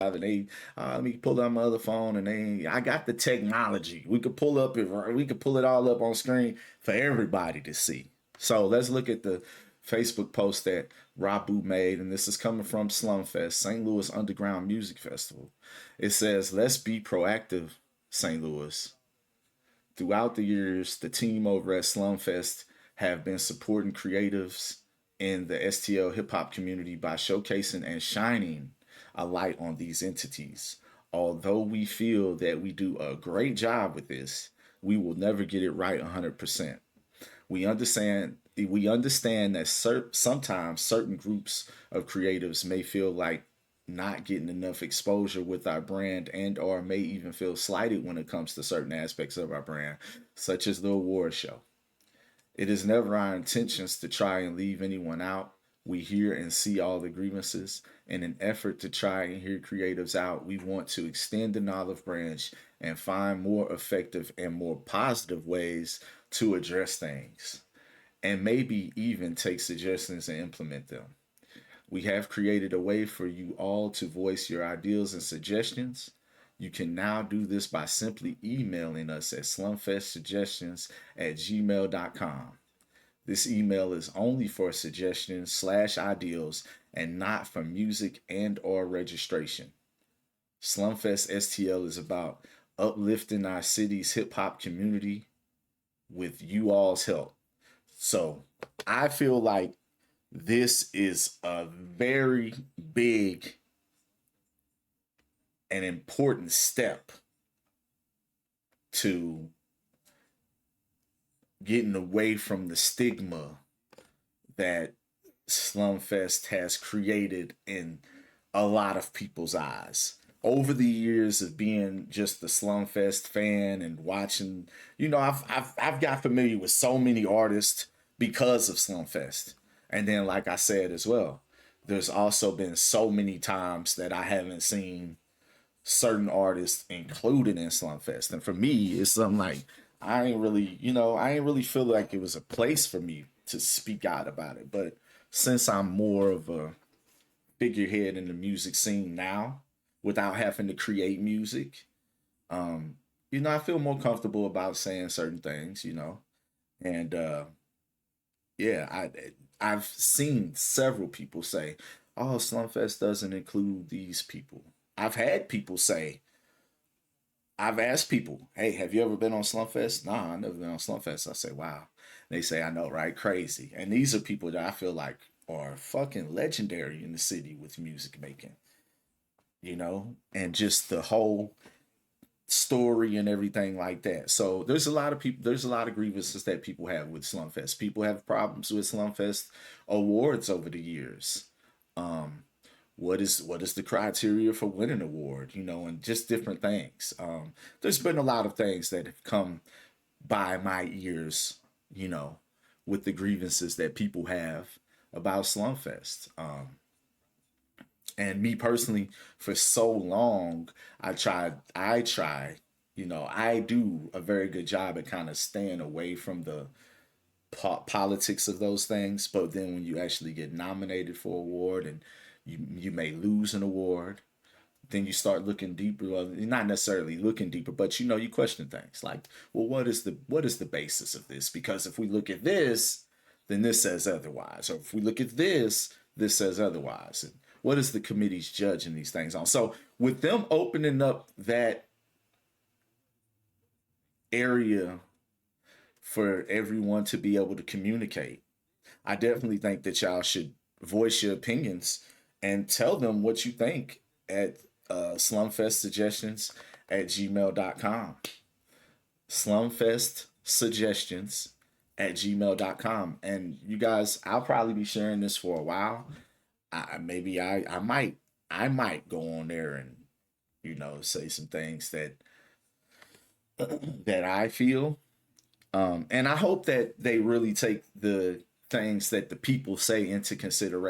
and they let me pull out my other phone, and I got the technology. We could pull it all up on screen for everybody to see. So let's look at the Facebook post that Rabu made, and this is coming from S.L.U.M Fest, St. Louis Underground Music Festival. It says, "Let's be proactive, St. Louis. Throughout the years, the team over at S.L.U.M Fest have been supporting creatives in the STL hip hop community by showcasing and shining a light on these entities. Although we feel that we do a great job with this, we will never get it right 100%. We understand that sometimes certain groups of creatives may feel like not getting enough exposure with our brand and or may even feel slighted when it comes to certain aspects of our brand, such as the award show. It is never our intentions to try and leave anyone out. We hear and see all the grievances. In an effort to try and hear creatives out, we want to extend the olive branch and find more effective and more positive ways to address things, and maybe even take suggestions and implement them. We have created a way for you all to voice your ideas and suggestions. You can now do this by simply emailing us at slumfestsuggestions@gmail.com. This email is only for suggestions/ideals and not for music and or registration. Slumfest STL is about uplifting our city's hip hop community with you all's help. So I feel like this is a very big and important step to getting away from the stigma that Slumfest has created in a lot of people's eyes. Over the years of being just the Slumfest fan and watching, I've got familiar with so many artists because of Slumfest. And then, like I said as well, there's also been so many times that I haven't seen certain artists included in Slumfest. And for me, it's something like I ain't really feel like it was a place for me to speak out about it. But since I'm more of a figurehead in the music scene now, without having to create music, I feel more comfortable about saying certain things. And yeah, I've seen several people say, "Oh, Slumfest doesn't include these people." I've had people say, I've asked people, "Hey, have you ever been on Slumfest?" Nah, I've never been on Slumfest. I say, "Wow." They say, "I know, right? Crazy." And these are people that I feel like are fucking legendary in the city with music making, and just the whole story and everything like that. So there's a lot of people, there's a lot of grievances that people have with Slumfest. People have problems with Slumfest awards over the years. Um, what is the criteria for winning an award, and just different things. There's been a lot of things that have come by my ears, with the grievances that people have about Slumfest. And me personally, for so long, I do a very good job at kind of staying away from the politics of those things. But then when you actually get nominated for an award and you may lose an award, then you start looking deeper. Well, not necessarily looking deeper, but you question things like, well, what is the basis of this? Because if we look at this, then this says otherwise, or if we look at this says otherwise. And what is the committee's judging these things on? So with them opening up that area for everyone to be able to communicate, I definitely think that y'all should voice your opinions and tell them what you think at slumfestsuggestions@gmail.com. Slumfestsuggestions@gmail.com. And you guys, I'll probably be sharing this for a while. Maybe I might go on there and say some things that that I feel. And I hope that they really take the things that the people say into consideration.